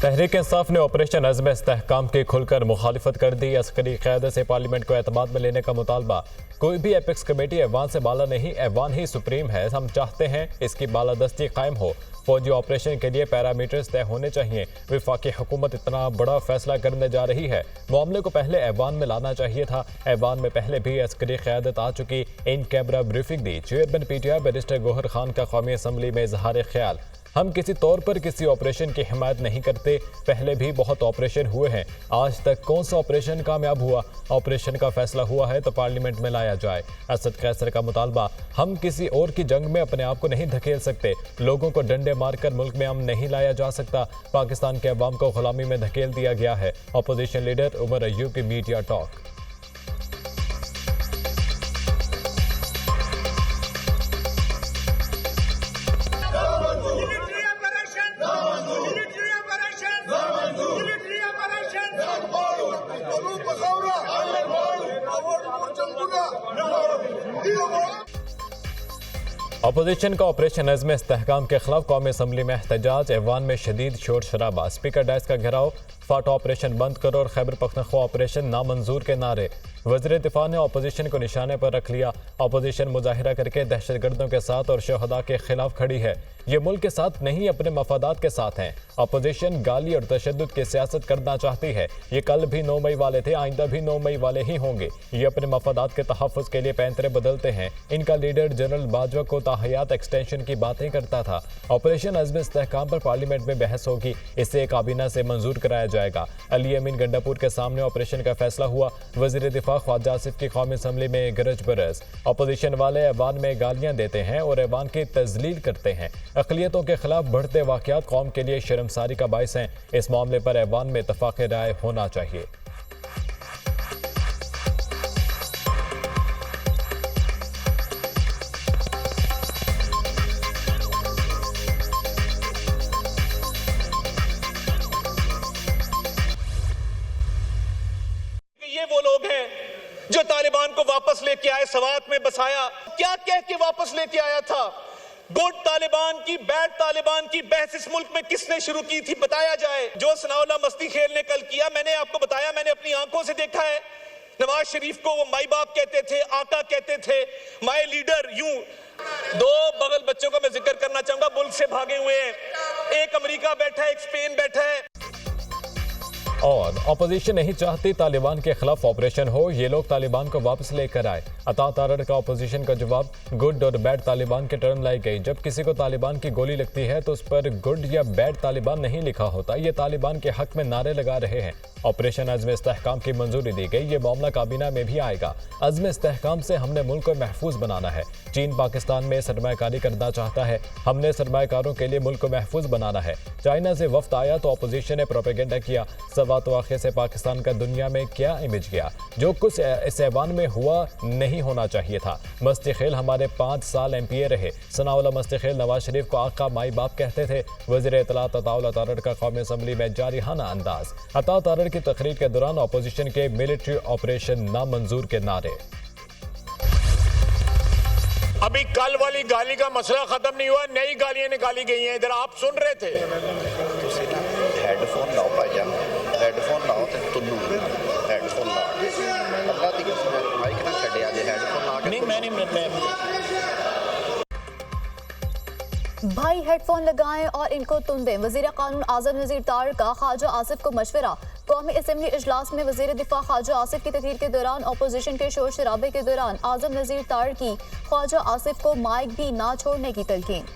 तहरीक इंसाफ ने ऑपरेशन अज़्म इस्तेहकाम की खुलकर मुखालिफत कर दी। अस्करी क़यादत से पार्लियामेंट को एतमाद में लेने का मुतालबा। कोई भी एपेक्स कमेटी ऐवान से बाला नहीं, ऐवान ही सुप्रीम है। हम चाहते हैं इसकी बालादस्ती कायम हो। फौजी ऑपरेशन के लिए पैरामीटर्स तय होने चाहिए। वफाकी हुकूमत इतना बड़ा फैसला करने जा रही है, मामले को पहले ऐवान में लाना चाहिए था। ऐवान में पहले भी अस्करी क़यादत आ चुकी। इन कैमरा ब्रीफिंग दी। Chairman PTI barrister Gauhar Khan का कौमी असम्बली में इजहार ख्याल। हम किसी तौर पर किसी ऑपरेशन की हिमायत नहीं करते। पहले भी बहुत ऑपरेशन हुए हैं, आज तक कौन सा ऑपरेशन कामयाब हुआ? ऑपरेशन का फैसला हुआ है तो पार्लियामेंट में लाया जाए। असद कैसर का मुतालबा। हम किसी और की जंग में अपने आप को नहीं धकेल सकते। लोगों को डंडे मारकर मुल्क में अमन नहीं लाया जा सकता। पाकिस्तान के अवाम को गुलामी में धकेल दिया गया है। अपोजिशन लीडर उमर अय्यूब की मीडिया टॉक। अपोजिशन का ऑपरेशन अज़्म इस्तेहकाम के खिलाफ कौमी असम्बली में एहतजाज। ऐवान में शदीद शोर शराबा। स्पीकर डायस का घेराव। फाटा ऑपरेशन बंद करो और खैबर पख्तूनख्वा ऑपरेशन नामंजूर के नारे। वज़ीर दिफा ने अपोजिशन को निशाने पर रख लिया। अपोजिशन मुजाहिरा करके दहशतगर्दों के साथ और शहदा के खिलाफ खड़ी है। ये मुल्क के साथ नहीं, अपने मफादात के साथ हैं। अपोजिशन गाली और तशद्दुद की सियासत करना चाहती है। ये कल भी 9 मई वाले थे, आइंदा भी 9 मई वाले ही होंगे। ये अपने मफादात के तहफ़्फ़ुज़ के लिए पैंतरे बदलते हैं। इनका लीडर जनरल बाजवा को ताहयात एक्सटेंशन की बातें करता था। ऑपरेशन अज़्म इस्तेहकाम पर पार्लियामेंट में बहस होगी, इसे काबीना से मंजूर कराया जाएगा। अली अमीन गंडापुर के सामने ऑपरेशन का फैसला हुआ। वज़ीर दिफा ख्वाजा आसिफ की कौमी असम्बली में गरज बरस। अपोजिशन वाले ऐवान में गालियां देते हैं और ऐवान की तजलील करते हैं। अक़लियतों के खिलाफ बढ़ते वाक़यात कौम के लिए शर्मसारी का बाइस हैं। इस मामले पर ऐवान में इत्तफ़ाक़ राय होना चाहिए। ये वो लोग हैं जो तालिबान को वापस लेके आए, सवात में बसाया। क्या कह के वापस लेके आया था? गुड तालिबान की, बैड तालिबान की बहस इस मुल्क में किसने शुरू की थी? बताया जाए। जो सनाउल्लाह मस्ती खेल ने कल किया, मैंने आपको बताया, मैंने अपनी आंखों से देखा है। नवाज शरीफ को वो माई बाप कहते थे, आका कहते थे, माई लीडर। यूं दो बगल बच्चों का मैं जिक्र करना चाहूंगा, मुल्क से भागे हुए हैं। एक अमेरिका बैठा है, एक स्पेन बैठा है। और अपोजिशन नहीं चाहती तालिबान के खिलाफ ऑपरेशन हो, ये लोग तालिबान को वापस लेकर आए। अता तारड़ का अपोजिशन का जवाब। गुड और बैड तालिबान की टर्म लाई गई। जब किसी को तालिबान की गोली लगती है तो उस पर गुड या बैड तालिबान नहीं लिखा होता। ये तालिबान के हक में नारे लगा रहे हैं। ऑपरेशन अज़्म इस्तेहकाम की मंजूरी दी गई। ये मामला काबीना में भी आएगा। अज़्म इस्तेहकाम से हमने मुल्क को महफूज बनाना है। चीन पाकिस्तान में सरमायाकारी करना चाहता है, हमने सरमायाकारों के लिए मुल्क को महफूज बनाना है। चाइना से वफ्द आया तो अपोजिशन ने प्रोपेगेंडा किया। सवात वाक़े से पाकिस्तान का दुनिया में क्या इमेज गया? जो कुछ इस ऐवान में हुआ नहीं होना चाहिए था। मस्ती खेल हमारे 5 साल MPA रहे। सनाउल्लाह मस्ती खेल नवाज शरीफ को आका माई बाप कहते थे। वज़ीर इत्तलात अता तारड़ का कौमी असम्बली में जारिहाना अंदाज। अता तारड़ की तकरीर के दौरान अपोजिशन के मिलिट्री ऑपरेशन नामंजूर के नारे। अभी कल वाली गाली का मसला खत्म नहीं हुआ, नई गालियां निकाली गई हैं। इधर आप सुन रहे थे। हेडफोन लाओ भाईजान, हेडफोन लाओ ते तुल्लू हेडफोन ला अल्लाह दी कसम माइक ना छड्डिया जे हेडफोन ला के। नहीं मैं भाई हेडफोन लगाएं और इनको तुम दें। वज़ीर कानून आज़म नज़ीर तारड़ का ख्वाजा आसिफ को मशवरा। कौमी असम्बली इजलास में वज़ीर दिफा ख्वाजा आसिफ की तकरीर के दौरान अपोजिशन के शोर शराबे के दौरान आज़म नज़ीर तारड़ की ख्वाजा आसिफ को माइक भी ना छोड़ने की तलकीन।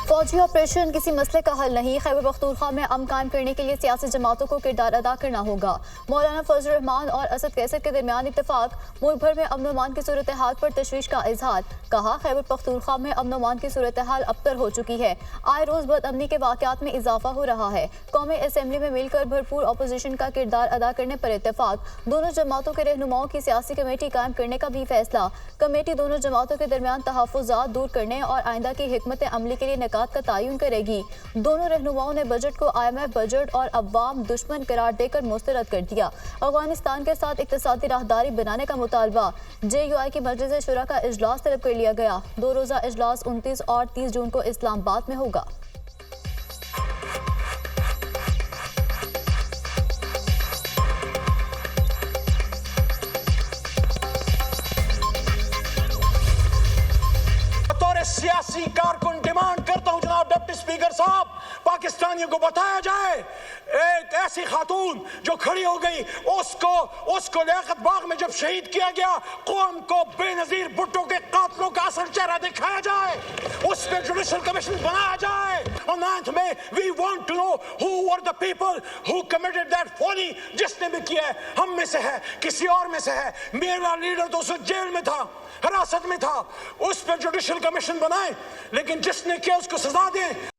फौजी ऑपरेशन किसी मसले का हल नहीं। खैबर पख्तूनख्वा में अमन कायम करने के लिए सियासी जमातों को किरदार अदा करना होगा। मौलाना फजल रहमान और असद कैसर के दरमियान इत्तेफाक। मुल्क भर में अमन अमान की सूरत हाल पर तशवीश का इजहार। कहा खैबर पख्तूनख्वा में अमन अमान की सूरत हाल अबतर हो चुकी है। आए रोज बदअमनी के वाक़यात में इजाफा हो रहा है। कौमी असम्बली में मिलकर भरपूर अपोजिशन का किरदार अदा करने पर इत्तेफाक। दोनों जमातों के रहनुमाओं की सियासी कमेटी कायम करने का भी फैसला। कमेटी दोनों जमातों के दरमियान तहफ़्फ़ुज़ात दूर करने और आइंदा की हिकमत अमली के लिए मफादात का तयन करेगी। दोनों रहनुमाओं ने बजट को IMF बजट और अवाम दुश्मन करार देकर मुस्तरद कर दिया। अफगानिस्तान के साथ इक्तिसादी राहदारी बनाने का मुतालबा। JUI की मजलिस शुरा का इजलास तलब कर लिया गया। 2 रोज़ा इजलास 29 और 30 जून को इस्लामाबाद में होगा। सियासी कारकुन डिमांड करता हूं जनाब डिप्टी स्पीकर साहब, पाकिस्तानियों को बताया जाए एक ऐसी खातून जो खड़ी हो गई उसको लियाकत बाग में जब शहीद किया गया, कौम को बेनजीर भुट्टो के कातलों का असल चेहरा दिखाया जाए, उस पर जुडिशल कमीशन बनाया जाए। और 9th में we want to know who were the people who committed that folly. जिसने भी किया है हम में से है, किसी और में से है। मेरा लीडर तो उस जेल में था, हिरासत में था, उस पर जुडिशल कमीशन बनाए, लेकिन जिसने किया उसको सजा दें।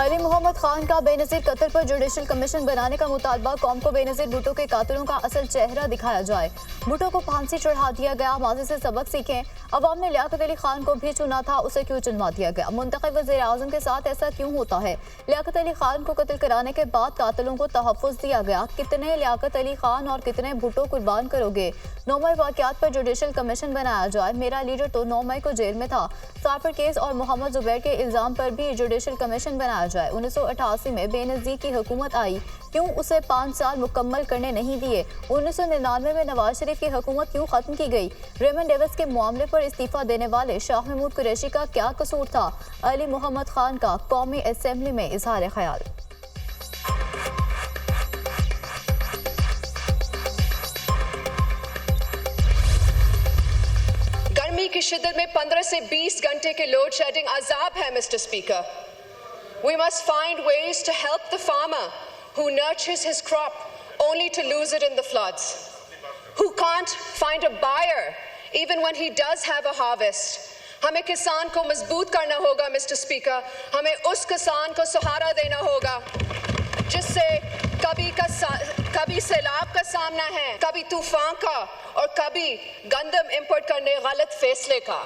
अली मोहम्मद खान का बेनजीर कत्ल पर जुडिशल कमीशन बनाने का मुतालबा। कौम को बेनजीर भुट्टो के कातिलों का असल चेहरा दिखाया जाए। भुट्टो को फांसी चढ़ा दिया गया, माजी से सबक सीखें। अवाम ने लियाकत अली खान को भी चुना था, उसे क्यों चुनवा दिया गया? मुंतखब वज़ीर आज़म के साथ ऐसा क्यों होता है? लियाकत अली खान को कत्ल कराने के बाद कातिलों को तहफ़्फ़ुज़ दिया गया। कितने लियाकत अली खान और कितने भुट्टो कुर्बान करोगे? 9 मई वाक़यात पर जुडिशल कमीशन बनाया जाए। मेरा लीडर तो 9 मई को जेल में था। साफर केस और मोहम्मद जुबैर के इल्ज़ाम पर भी जुडिशल कमीशन बनाया जाए। 1988 में बेनज़ीर की हुकूमत आई, क्यों उसे 5 साल मुकम्मल करने नहीं दिए? 1999 में नवाज शरीफ की हुकूमत क्यों खत्म की गई? रेमन डेविस के मामले पर इस्तीफा देने वाले शाह महमूद कुरैशी का क्या कसूर था? अली मोहम्मद खान का कौमी असेंबली में इजहार ख्याल। गर्मी की शिद्दत में 15 से 20 घंटे के लोड शेडिंग अजाब है mister speaker. We must find ways to help the farmer who nurtures his crop only to lose it in the floods, who can't find a buyer even when he does have a harvest. हमें किसान को मजबूत करना होगा mister speaker. हमें उस किसान को सहारा देना होगा जिससे कभी सैलाब का सामना है, कभी तूफान का और कभी गंदम इंपोर्ट करने गलत फैसले का।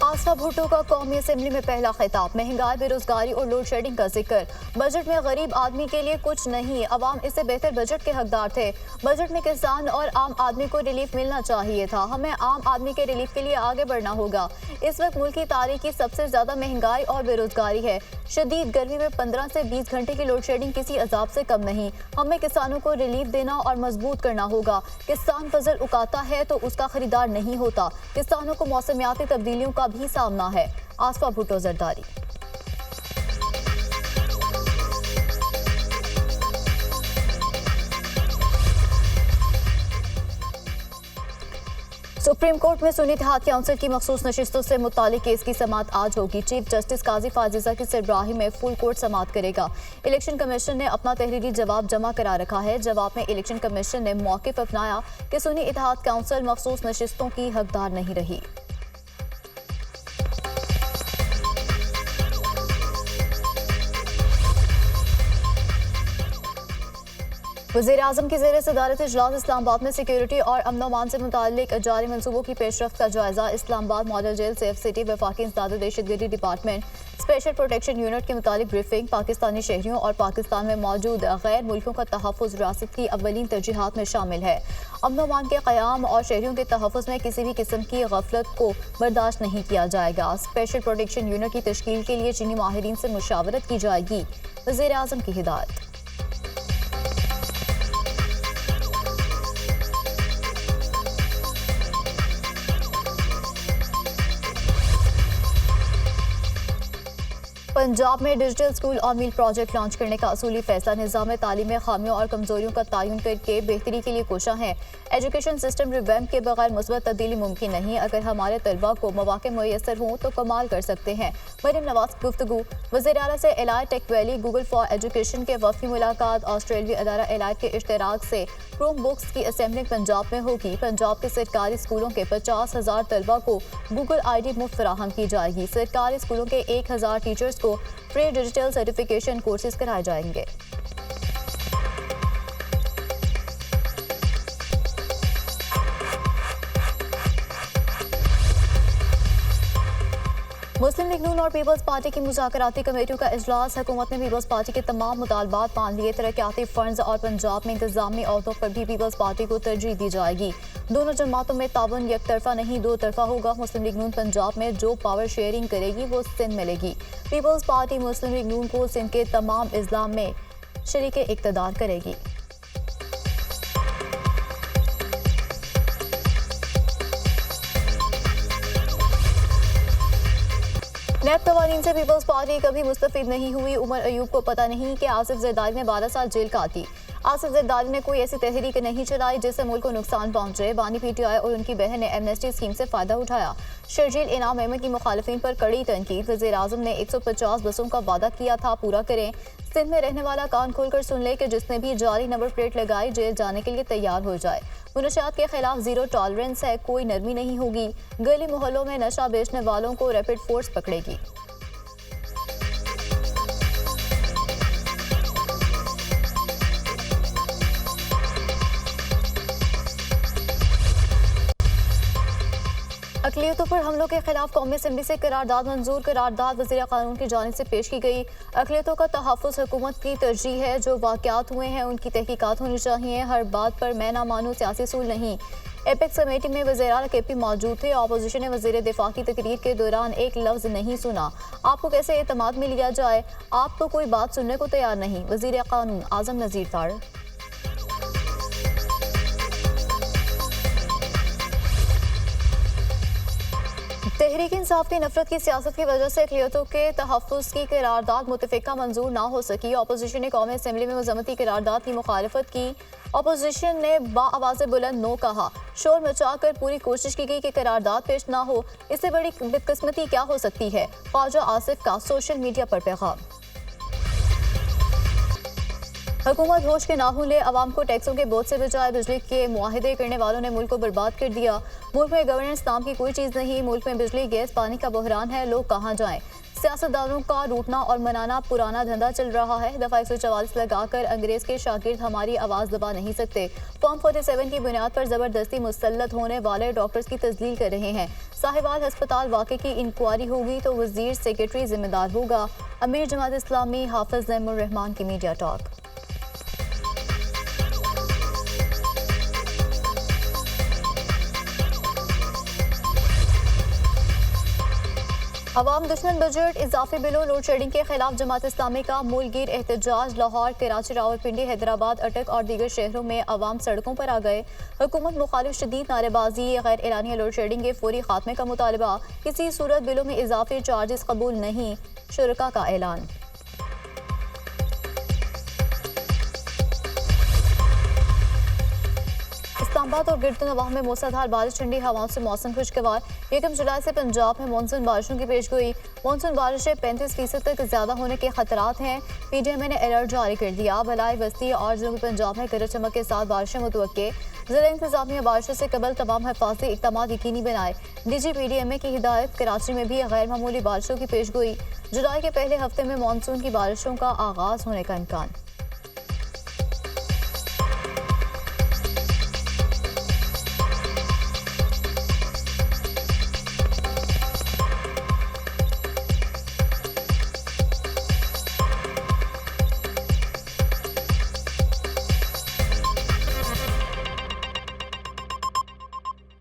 आसफा भुट्टो का कौमी असेंबली में पहला खिताब। महंगाई, बेरोजगारी और लोड शेडिंग का जिक्र। बजट में गरीब आदमी के लिए कुछ नहीं, अवाम इससे बेहतर बजट के हकदार थे। बजट में किसान और आम आदमी को रिलीफ मिलना चाहिए था। हमें आम आदमी के रिलीफ के लिए आगे बढ़ना होगा। इस वक्त मुल्क की तारीख की सबसे ज्यादा महंगाई और बेरोजगारी है। शदीद गर्मी में 15 से 20 घंटे की लोड शेडिंग किसी अजाब से कम नहीं। हमें किसानों को रिलीफ देना और मजबूत करना होगा। किसान फसल उगाता है तो उसका खरीदार नहीं होता। किसानों को मौसमियाती तब्दीलियों का भी सामना है। आसफा भुट्टो जरदारी। सुप्रीम कोर्ट में सुन्नी इत्तेहाद काउंसिल की मखसूस नशिस्तों से मुतालिक केस की समाअत आज होगी। चीफ जस्टिस काजी फाजिजा की सरबराही में फुल कोर्ट समाअत करेगा। इलेक्शन कमीशन ने अपना तहरीरी जवाब जमा करा रखा है। जवाब में इलेक्शन कमीशन ने मौक़िफ़ अपनाया कि सुन्नी इत्तेहाद काउंसिल मखसूस नशिस्तों की हकदार नहीं रही। वज़ीर-ए-आज़म की ज़ेर सदारत इजलास इस्लामाबाद में सिक्योरिटी और अमन-ओ-अमान से मुताल्लिक जारी मंसूबों की पेशरफ्त का जायजा। Islamabad model jail, safe city, वफाकी इंसदाद दहशतगर्दी डिपार्टमेंट, स्पेशल प्रोटेक्शन यूनिट के मुतालिक ब्रीफिंग। पाकिस्तानी शहरियों और पाकिस्तान में मौजूद गैर मुल्कों का तहफ़्फ़ुज़ रियासत की अव्वलीन तरजीहात में शामिल है। अमन-ओ-अमान के क़याम और शहरियों के तहफ़्फ़ुज़ में किसी भी किस्म की गफलत को बर्दाश्त नहीं किया जाएगा। स्पेशल प्रोटेक्शन यूनिट की तश्कील के लिए चीनी माहिरीन से मुशावरत की जाएगी। वज़ीर-ए-आज़म की हिदायत। पंजाब में digital school on wheel project launch करने का असूली फैसला। निज़ाम तालीम में खामियों और कमजोरियों का तयन करके बेहतरी के लिए कोशिश है। एजुकेशन सिस्टम रिवैम्प के बगैर मुस्बत तब्दीली मुमकिन नहीं। अगर हमारे तलबा को मौके मुयसर हों तो कमाल कर सकते हैं। मरियम नवाज की गुफ्तगू। वज़ीर आला से Elite Tech Valley, Google for Education के वफ़ी मुलाकात। ऑस्ट्रेलियाई अदारा एलाइट के इश्तराक से क्रोम बुक्स की असेंबलिंग पंजाब में होगी। पंजाब के सरकारी स्कूलों के 50,000 तलबा को गूगल ID मुफ्त फराहम की जाएगी। सरकारी स्कूलों के 1,000 टीचर्स को फ्री डिजिटल सर्टिफिकेशन कोर्सेज कराए जाएंगे। मुस्लिम लीग नून और पीपल्स पार्टी की मुज़ाकराती कमेटियों का इजलास। हुकूमत ने पीपल्स पार्टी के तमाम मुतालबात मान लिए। तरक्याती फंड्स और पंजाब में इंतजामी अहदों पर भी पीपल्स पार्टी को तरजीह दी जाएगी। दोनों जमातों में ताउन एक तरफा नहीं दो तरफा होगा। मुस्लिम लीग नून पंजाब में जो पावर शेयरिंग करेगी वो सिंध मिलेगी। पीपल्स पार्टी मुस्लिम लीग नून को सिंध के तमाम इजलाम में शरीक इक़्तिदार करेगी। नैब कवानीन से पीपल्स पार्टी कभी मुस्तफीद नहीं हुई। उमर अयूब को पता नहीं कि आसिफ जरदारी ने 12 साल जेल काटी। आसिफ जरदारी ने कोई ऐसी तहरीक नहीं चलाई जिससे मुल्क को नुकसान पहुंचे। बानी PTI और उनकी बहन ने एमनेस्टी स्कीम से फायदा उठाया। शर्जील इनाम अहमद की मुखालिफिन पर कड़ी तनकीद। वज़ीर-ए-आज़म ने 150 बसों का वादा किया था, पूरा करें। सिंध में रहने वाला कान खोलकर सुन ले कि जिसने भी जाली नंबर प्लेट लगाई जेल जाने के लिए तैयार हो जाए। मुनशियात के खिलाफ जीरो टॉलरेंस है, कोई नरमी नहीं होगी। गली मोहल्लों में नशा बेचने वालों को रैपिड फोर्स पकड़ेगी। अक़लियतों पर हमलों के खिलाफ कौमी असम्बली से करारदाद मंजूर। करारदाद वज़ीर क़ानून की जानिब से पेश की गई। अक़लियतों का तहफ़्फ़ुज़ हुकूमत की तरजीह है। जो वाक़यात हुए हैं उनकी तहक़ीक़ात होनी चाहिए। हर बात पर मैं ना मानूं सियासी असूल नहीं। एपेक्स कमेटी में वज़ीर KP मौजूद थे। अपोजिशन ने वज़ीर दिफा की तकरीर के दौरान एक लफ्ज़ नहीं सुना। आपको कैसे एतमाद में लिया जाए, आप तो कोई बात सुनने को तैयार नहीं। वज़ीर क़ानून आज़म नज़ीर ताड़। तहरीक इंसाफ की नफरत की सियासत की वजह से अक़लियतों के तहफ़्फ़ुज़ की करारदाद मुतफ़िक़ा मंजूर ना हो सकी। अपोजिशन ने कौमी असम्बली में मज़म्मती करारदाद की मुखालफत की। अपोजिशन ने बाआवाज़ बुलंद नो कहा। शोर मचाकर पूरी कोशिश की गई कि करारदाद पेश ना हो। इससे बड़ी बदकिस्मती क्या हो सकती है। ख्वाजा आसिफ का सोशल मीडिया पर पैगाम। हुकूमत होश के नाखून ले, अवाम को टैक्सों के बोझ से बचाए। बिजली के मुआहदे करने वालों ने मुल्क को बर्बाद कर दिया। मुल्क में गवर्नेंस नाम की कोई चीज़ नहीं। मुल्क में बिजली गैस पानी का बहरान है। लोग कहाँ जाएं। सियासतदानों का रूठना और मनाना पुराना धंधा चल रहा है। दफ़ा 144 लगाकर अंग्रेज़ के शागिर्द हमारी आवाज़ दबा नहीं सकते। फॉर्म 47 की बुनियाद पर ज़बरदस्ती मुसल्लत होने वाले डॉक्टर्स की तस्लील कर रहे हैं। साहिवाल हस्पताल वाक़े की इंक्वायरी होगी तो वज़ीर सेक्रेटरी जिम्मेदार होगा। अमीर जमात इस्लामी हाफिज़ ज़ैमुर रहमान की मीडिया टॉक। अवाम दुश्मन बजट, इजाफी बिलों, लोड शेडिंग के खिलाफ जमात इस्लामी का मुल्कगीर एहतजाज। लाहौर, कराची, रावलपिंडी, हैदराबाद, अटक और दीगर शहरों में अवाम सड़कों पर आ गए। हुकूमत मुखालिफ शदीद नारेबाजी। गैर एलानिया लोड शेडिंग के फौरी खात्मे का मुतालबा। किसी सूरत बिलों में इजाफी चार्जेस कबूल नहीं, शुरका का ऐलान। इस्लामाबाद और गिरद नवाह में मूसलाधार बारिश, ठंडी हवाओं से मौसम खुशगवार। 1 जुलाई से पंजाब में मानसून बारिशों की पेशगोई। मानसून बारिशें 35% तक ज्यादा होने के खतरात हैं। PDMA ने अलर्ट जारी कर दिया। बलाई वस्ती और जनूबी पंजाब में गरज चमक के साथ बारिशें मुतवक्के। ज़िला इंतजामिया बारिशों से कबल तमाम हिफाजती इक़दामात यकीनी बनाए। DG PDMA की हिदायत। कराची में भी गैर मामूली बारिशों की पेशगोई। जुलाई के पहले हफ्ते में मानसून की बारिशों का आगाज होने का इम्कान।